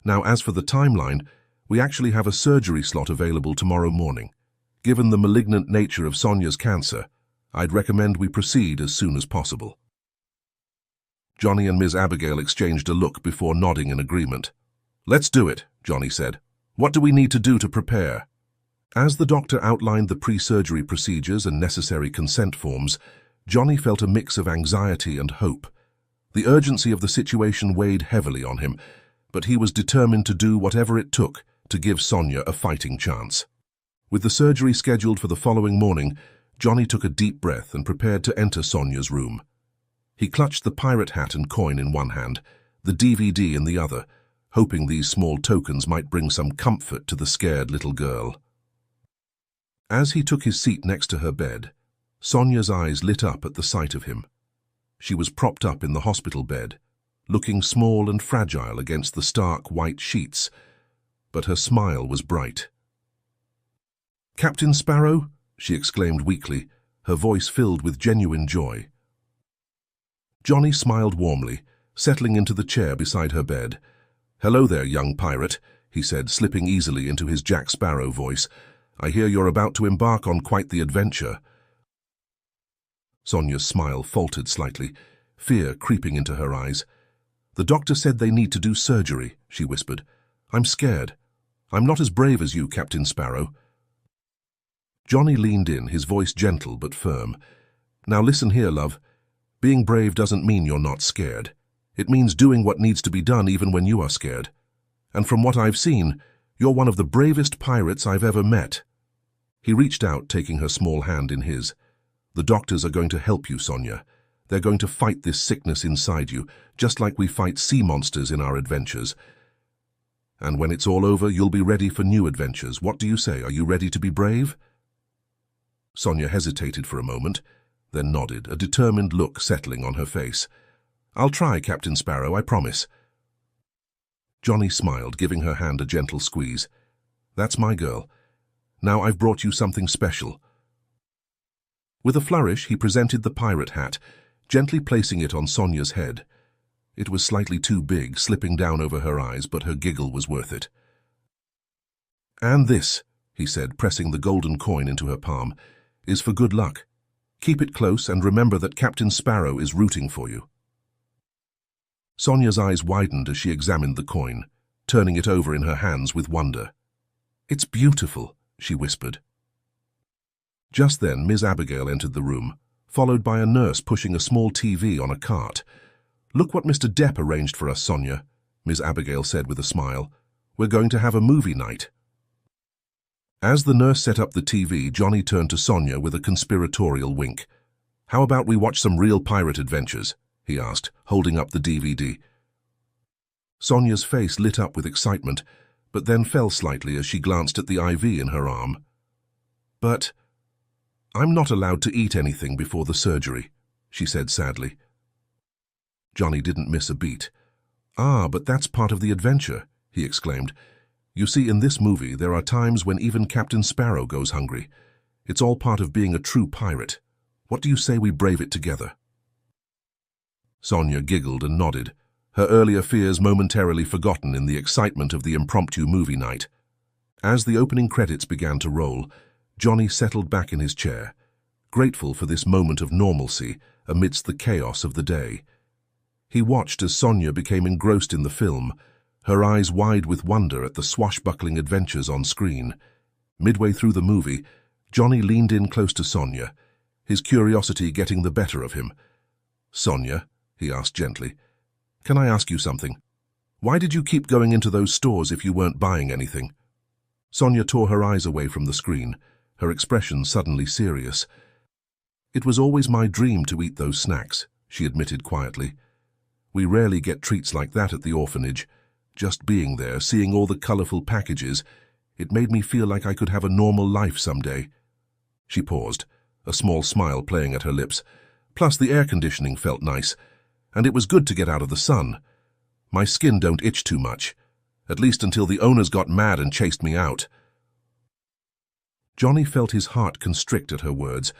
Now, as for the timeline, we actually have a surgery slot available tomorrow morning. Given the malignant nature of Sonia's cancer, I'd recommend we proceed as soon as possible." Johnny and Ms. Abigail exchanged a look before nodding in agreement. "Let's do it," Johnny said. "What do we need to do to prepare?" As the doctor outlined the pre-surgery procedures and necessary consent forms, Johnny felt a mix of anxiety and hope. The urgency of the situation weighed heavily on him, but he was determined to do whatever it took to give Sonia a fighting chance. With the surgery scheduled for the following morning, Johnny took a deep breath and prepared to enter Sonia's room. He clutched the pirate hat and coin in one hand, the DVD in the other, hoping these small tokens might bring some comfort to the scared little girl. As he took his seat next to her bed, Sonia's eyes lit up at the sight of him. She was propped up in the hospital bed, looking small and fragile against the stark white sheets, but her smile was bright. "Captain Sparrow?" she exclaimed weakly, her voice filled with genuine joy. Johnny smiled warmly, settling into the chair beside her bed. "Hello there, young pirate," he said, slipping easily into his Jack Sparrow voice. "I hear you're about to embark on quite the adventure." Sonia's smile faltered slightly, fear creeping into her eyes. "The doctor said they need to do surgery," she whispered. "I'm scared. I'm not as brave as you, Captain Sparrow." Johnny leaned in, his voice gentle but firm. "Now listen here, love. Being brave doesn't mean you're not scared. It means doing what needs to be done even when you are scared. And from what I've seen, you're one of the bravest pirates I've ever met." He reached out, taking her small hand in his. "The doctors are going to help you, Sonia. They're going to fight this sickness inside you, just like we fight sea monsters in our adventures. And when it's all over, you'll be ready for new adventures. What do you say? Are you ready to be brave?" Sonia hesitated for a moment, then nodded, a determined look settling on her face. "I'll try, Captain Sparrow, I promise." Johnny smiled, giving her hand a gentle squeeze. "That's my girl. Now I've brought you something special." With a flourish, he presented the pirate hat, gently placing it on Sonia's head. It was slightly too big, slipping down over her eyes, but her giggle was worth it. "And this," he said, pressing the golden coin into her palm, "is for good luck. Keep it close and remember that Captain Sparrow is rooting for you." Sonia's eyes widened as she examined the coin, turning it over in her hands with wonder. "It's beautiful," she whispered. Just then, Ms. Abigail entered the room, followed by a nurse pushing a small TV on a cart. "Look what Mr. Depp arranged for us, Sonia," Ms. Abigail said with a smile. "We're going to have a movie night." As the nurse set up the TV, Johnny turned to Sonia with a conspiratorial wink. "How about we watch some real pirate adventures?" he asked, holding up the DVD. Sonia's face lit up with excitement, but then fell slightly as she glanced at the IV in her arm. "But I'm not allowed to eat anything before the surgery," she said sadly. Johnny didn't miss a beat. "Ah, but that's part of the adventure," he exclaimed. "You see, in this movie, there are times when even Captain Sparrow goes hungry. It's all part of being a true pirate. What do you say we brave it together?" Sonia giggled and nodded, her earlier fears momentarily forgotten in the excitement of the impromptu movie night. As the opening credits began to roll, Johnny settled back in his chair, grateful for this moment of normalcy amidst the chaos of the day. He watched as Sonia became engrossed in the film, her eyes wide with wonder at the swashbuckling adventures on screen. Midway through the movie, Johnny leaned in close to Sonia, his curiosity getting the better of him. "Sonia," he asked gently, "can I ask you something? Why did you keep going into those stores if you weren't buying anything?" Sonia tore her eyes away from the screen, her expression suddenly serious. "It was always my dream to eat those snacks," she admitted quietly. "We rarely get treats like that at the orphanage. Just being there, seeing all the colorful packages, it made me feel like I could have a normal life someday." She paused, a small smile playing at her lips. "Plus the air conditioning felt nice, and it was good to get out of the sun. My skin don't itch too much, at least until the owners got mad and chased me out." Johnny felt his heart constrict at her words,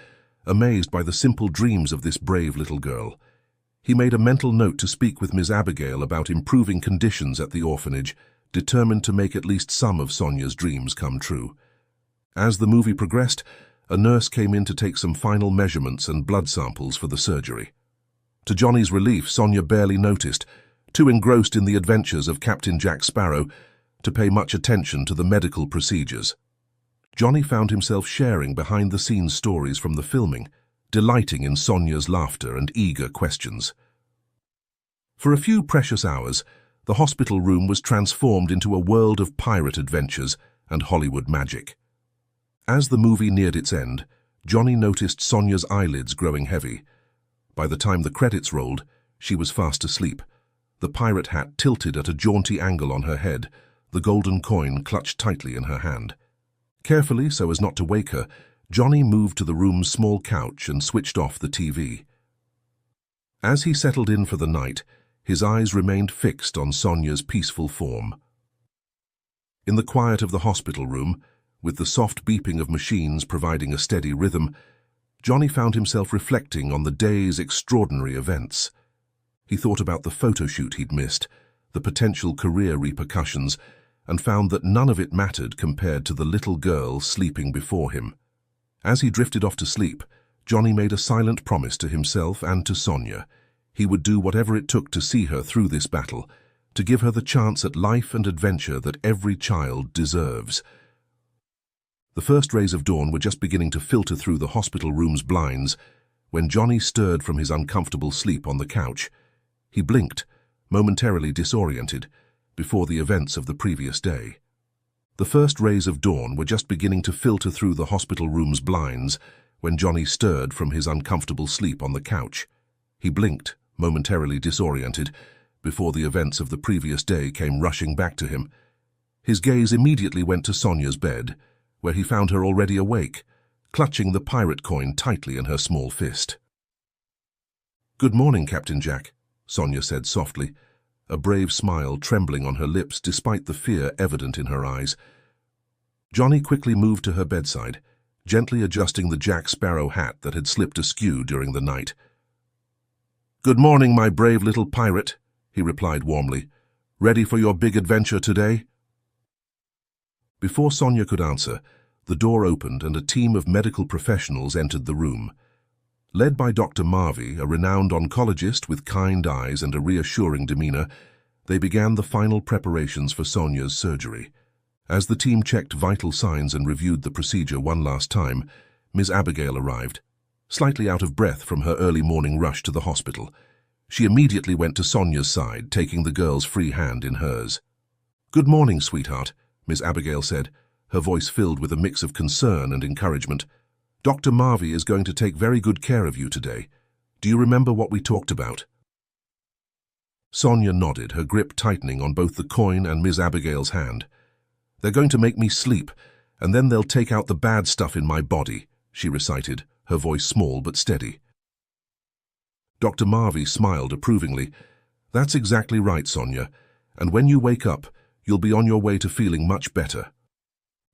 amazed by the simple dreams of this brave little girl. He made a mental note to speak with Ms. Abigail about improving conditions at the orphanage, determined to make at least some of Sonia's dreams come true. As the movie progressed, a nurse came in to take some final measurements and blood samples for the surgery. To Johnny's relief, Sonia barely noticed, too engrossed in the adventures of Captain Jack Sparrow to pay much attention to the medical procedures. Johnny found himself sharing behind-the-scenes stories from the filming, delighting in Sonia's laughter and eager questions. For a few precious hours, the hospital room was transformed into a world of pirate adventures and Hollywood magic. As the movie neared its end, Johnny noticed Sonia's eyelids growing heavy. By the time the credits rolled, she was fast asleep, the pirate hat tilted at a jaunty angle on her head, the golden coin clutched tightly in her hand. Carefully, so as not to wake her, Johnny moved to the room's small couch and switched off the TV. As he settled in for the night, his eyes remained fixed on Sonia's peaceful form. In the quiet of the hospital room, with the soft beeping of machines providing a steady rhythm, Johnny found himself reflecting on the day's extraordinary events. He thought about the photo shoot he'd missed, the potential career repercussions, and found that none of it mattered compared to the little girl sleeping before him. As he drifted off to sleep, Johnny made a silent promise to himself and to Sonia. He would do whatever it took to see her through this battle, to give her the chance at life and adventure that every child deserves. The first rays of dawn were just beginning to filter through the hospital room's blinds when Johnny stirred from his uncomfortable sleep on the couch. He blinked, momentarily disoriented, before the events of the previous day. The first rays of dawn were just beginning to filter through the hospital room's blinds when Johnny stirred from his uncomfortable sleep on the couch. He blinked, momentarily disoriented, before the events of the previous day came rushing back to him. His gaze immediately went to Sonia's bed, where he found her already awake, clutching the pirate coin tightly in her small fist. "Good morning, Captain Jack," Sonia said softly, a brave smile trembling on her lips despite the fear evident in her eyes. Johnny quickly moved to her bedside, gently adjusting the Jack Sparrow hat that had slipped askew during the night. "Good morning, my brave little pirate," he replied warmly. "Ready for your big adventure today?" Before Sonia could answer, the door opened and a team of medical professionals entered the room. Led by Dr. Marvey, a renowned oncologist with kind eyes and a reassuring demeanor, they began the final preparations for Sonia's surgery. As the team checked vital signs and reviewed the procedure one last time, Ms. Abigail arrived, slightly out of breath from her early morning rush to the hospital. She immediately went to Sonia's side, taking the girl's free hand in hers. "Good morning, sweetheart," Ms. Abigail said, her voice filled with a mix of concern and encouragement. "Dr. Marvey is going to take very good care of you today. Do you remember what we talked about?" Sonia nodded, her grip tightening on both the coin and Ms. Abigail's hand. "They're going to make me sleep, and then they'll take out the bad stuff in my body," she recited, her voice small but steady. Dr. Marvey smiled approvingly. "That's exactly right, Sonia, and when you wake up, you'll be on your way to feeling much better."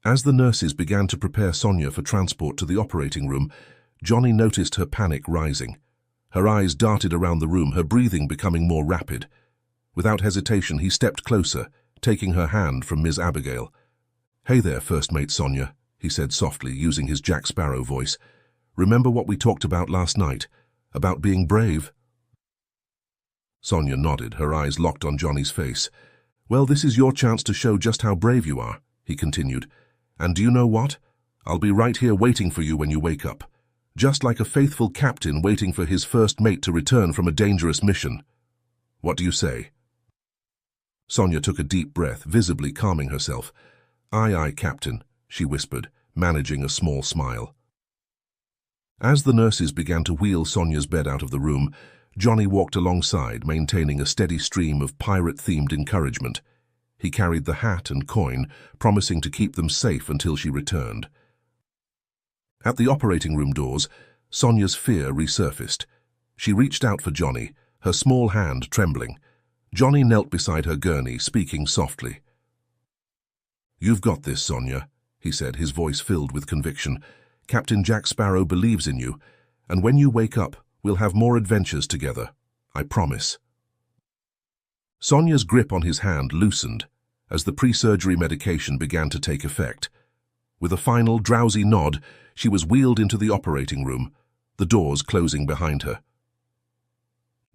As the nurses began to prepare Sonia for transport to the operating room, Johnny noticed her panic rising. Her eyes darted around the room, her breathing becoming more rapid. Without hesitation, he stepped closer, taking her hand from Ms. Abigail. "Hey there, First Mate Sonia," he said softly, using his Jack Sparrow voice. "Remember what we talked about last night? About being brave?" Sonia nodded, her eyes locked on Johnny's face. "Well, this is your chance to show just how brave you are," he continued. "And do you know what? I'll be right here waiting for you when you wake up. Just like a faithful captain waiting for his first mate to return from a dangerous mission. What do you say?" Sonia took a deep breath, visibly calming herself. "Aye, aye, Captain," she whispered, managing a small smile. As the nurses began to wheel Sonia's bed out of the room, Johnny walked alongside, maintaining a steady stream of pirate-themed encouragement. He carried the hat and coin, promising to keep them safe until she returned. At the operating room doors, Sonia's fear resurfaced. She reached out for Johnny, her small hand trembling. Johnny knelt beside her gurney, speaking softly. "You've got this, Sonia," he said, his voice filled with conviction. "Captain Jack Sparrow believes in you, and when you wake up, we'll have more adventures together. I promise." Sonia's grip on his hand loosened as the pre-surgery medication began to take effect. With a final, drowsy nod, she was wheeled into the operating room, the doors closing behind her.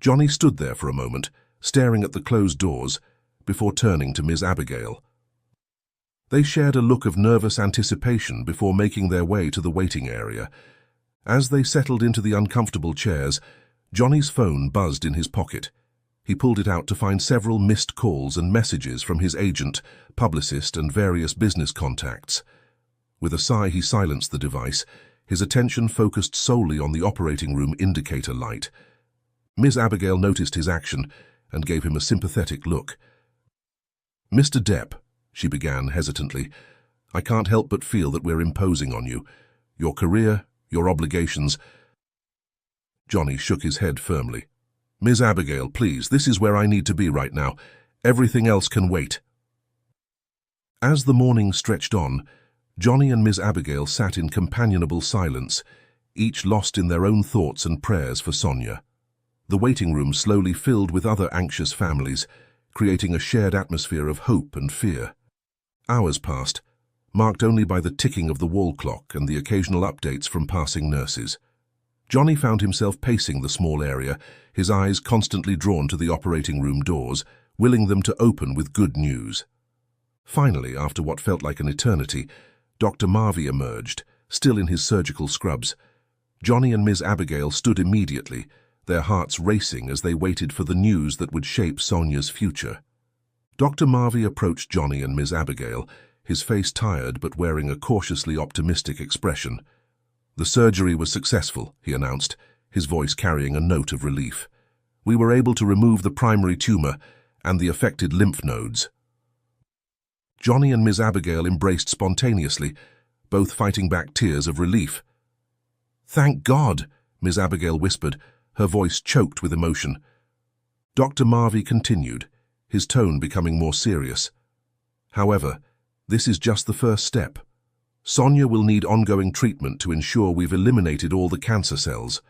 Johnny stood there for a moment, staring at the closed doors, before turning to Miss Abigail. They shared a look of nervous anticipation before making their way to the waiting area. As they settled into the uncomfortable chairs, Johnny's phone buzzed in his pocket. He pulled it out to find several missed calls and messages from his agent, publicist, and various business contacts. With a sigh, he silenced the device, his attention focused solely on the operating room indicator light. Miss Abigail noticed his action and gave him a sympathetic look. "Mr. Depp," she began hesitantly, "I can't help but feel that we're imposing on you. Your career, your obligations." Johnny shook his head firmly. "Miss Abigail, please, this is where I need to be right now. Everything else can wait." As the morning stretched on, Johnny and Miss Abigail sat in companionable silence, each lost in their own thoughts and prayers for Sonia. The waiting room slowly filled with other anxious families, creating a shared atmosphere of hope and fear. Hours passed, marked only by the ticking of the wall clock and the occasional updates from passing nurses. Johnny found himself pacing the small area, his eyes constantly drawn to the operating room doors, willing them to open with good news. Finally, after what felt like an eternity, Dr. Marvey emerged, still in his surgical scrubs. Johnny and Miss Abigail stood immediately, their hearts racing as they waited for the news that would shape Sonia's future. Dr. Marvey approached Johnny and Miss Abigail, his face tired but wearing a cautiously optimistic expression. "The surgery was successful," he announced, his voice carrying a note of relief. "We were able to remove the primary tumor and the affected lymph nodes." Johnny and Miss Abigail embraced spontaneously, both fighting back tears of relief. "Thank God," Miss Abigail whispered, her voice choked with emotion. Dr. Marvey continued, his tone becoming more serious. "However, this is just the first step. Sonia will need ongoing treatment to ensure we've eliminated all the cancer cells.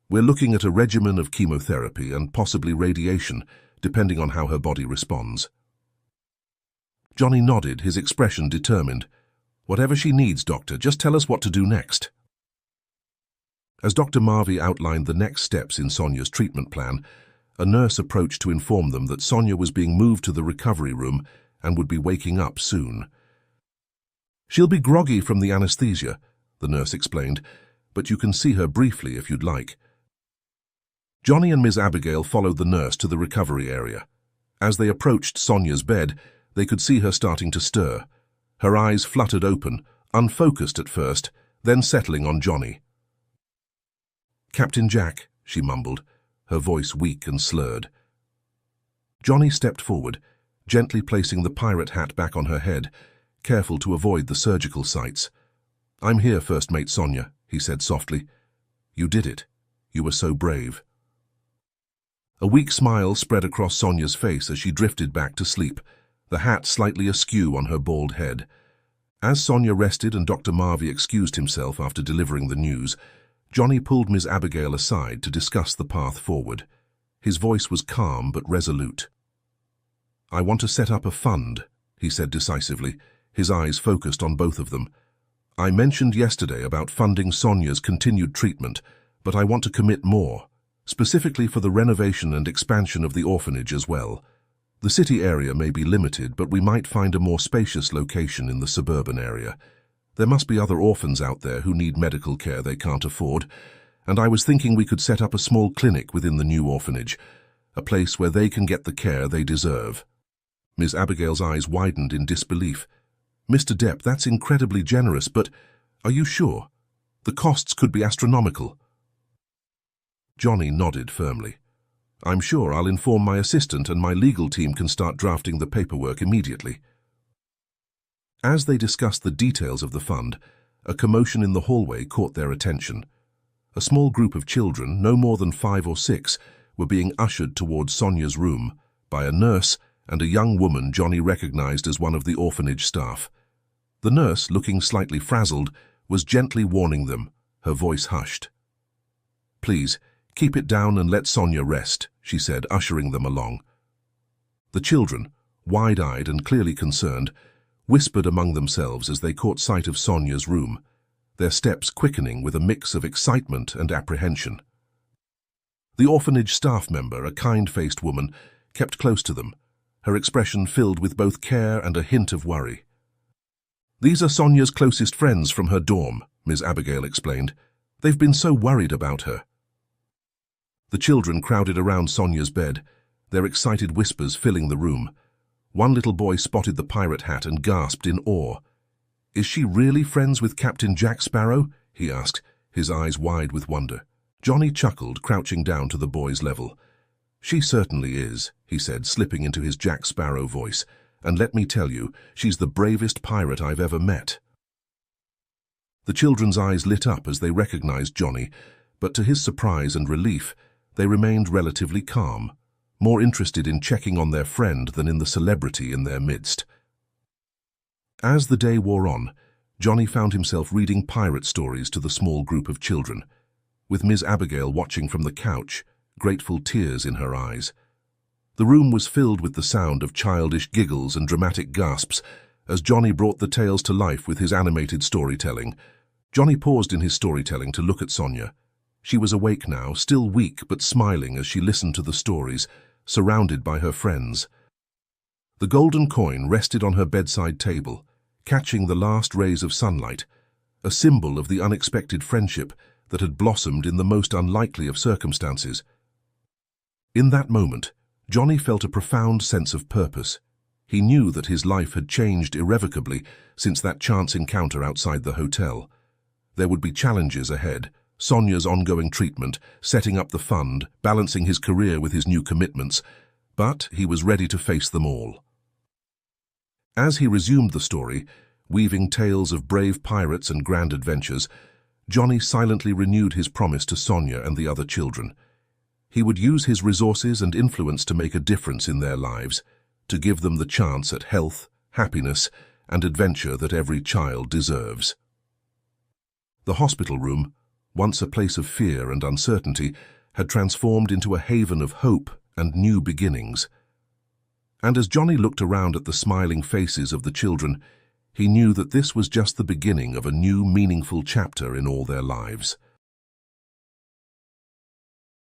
We're looking at a regimen of chemotherapy and possibly radiation, depending on how her body responds." Johnny nodded, his expression determined. "Whatever she needs, doctor, just tell us what to do next." As Dr. Marvey outlined the next steps in Sonia's treatment plan, a nurse approached to inform them that Sonia was being moved to the recovery room and would be waking up soon. "She'll be groggy from the anesthesia," the nurse explained, "but you can see her briefly if you'd like." Johnny and Miss Abigail followed the nurse to the recovery area. As they approached Sonia's bed, they could see her starting to stir. Her eyes fluttered open, unfocused at first, then settling on Johnny. "Captain Jack," she mumbled, her voice weak and slurred. Johnny stepped forward, gently placing the pirate hat back on her head, careful to avoid the surgical sites. "I'm here, First Mate Sonia," he said softly. "You did it. You were so brave." A weak smile spread across Sonia's face as she drifted back to sleep, the hat slightly askew on her bald head. As Sonia rested and Dr. Marvey excused himself after delivering the news, Johnny pulled Miss Abigail aside to discuss the path forward. His voice was calm but resolute. "I want to set up a fund," he said decisively, his eyes focused on both of them. "I mentioned yesterday about funding Sonia's continued treatment, but I want to commit more, specifically for the renovation and expansion of the orphanage as well. The city area may be limited, but we might find a more spacious location in the suburban area. There must be other orphans out there who need medical care they can't afford, and I was thinking we could set up a small clinic within the new orphanage, a place where they can get the care they deserve." Miss Abigail's eyes widened in disbelief. "Mr. Depp, that's incredibly generous, but are you sure? The costs could be astronomical." Johnny nodded firmly. "I'm sure I'll inform my assistant and my legal team can start drafting the paperwork immediately." As they discussed the details of the fund, a commotion in the hallway caught their attention. A small group of children, no more than 5 or 6, were being ushered towards Sonia's room by a nurse and a young woman Johnny recognized as one of the orphanage staff. The nurse, looking slightly frazzled, was gently warning them, her voice hushed. "Please, keep it down and let Sonia rest," she said, ushering them along. The children, wide-eyed and clearly concerned, whispered among themselves as they caught sight of Sonia's room, their steps quickening with a mix of excitement and apprehension. The orphanage staff member, a kind-faced woman, kept close to them, her expression filled with both care and a hint of worry. "These are Sonia's closest friends from her dorm," Ms. Abigail explained. "They've been so worried about her." The children crowded around Sonia's bed, their excited whispers filling the room. One little boy spotted the pirate hat and gasped in awe. "Is she really friends with Captain Jack Sparrow?" he asked, his eyes wide with wonder. Johnny chuckled, crouching down to the boy's level. "She certainly is," he said, slipping into his Jack Sparrow voice. "And let me tell you, she's the bravest pirate I've ever met." The children's eyes lit up as they recognized Johnny, but to his surprise and relief, they remained relatively calm, more interested in checking on their friend than in the celebrity in their midst. As the day wore on, Johnny found himself reading pirate stories to the small group of children, with Ms. Abigail watching from the couch, grateful tears in her eyes. The room was filled with the sound of childish giggles and dramatic gasps as Johnny brought the tales to life with his animated storytelling. Johnny paused in his storytelling to look at Sonia. She was awake now, still weak but smiling as she listened to the stories, surrounded by her friends. The golden coin rested on her bedside table, catching the last rays of sunlight, a symbol of the unexpected friendship that had blossomed in the most unlikely of circumstances. In that moment, Johnny felt a profound sense of purpose. He knew that his life had changed irrevocably since that chance encounter outside the hotel. There would be challenges ahead: Sonia's ongoing treatment, setting up the fund, balancing his career with his new commitments, but he was ready to face them all. As he resumed the story, weaving tales of brave pirates and grand adventures, Johnny silently renewed his promise to Sonia and the other children. He would use his resources and influence to make a difference in their lives, to give them the chance at health, happiness, and adventure that every child deserves. The hospital room, once a place of fear and uncertainty, had transformed into a haven of hope and new beginnings. And as Johnny looked around at the smiling faces of the children, he knew that this was just the beginning of a new, meaningful chapter in all their lives.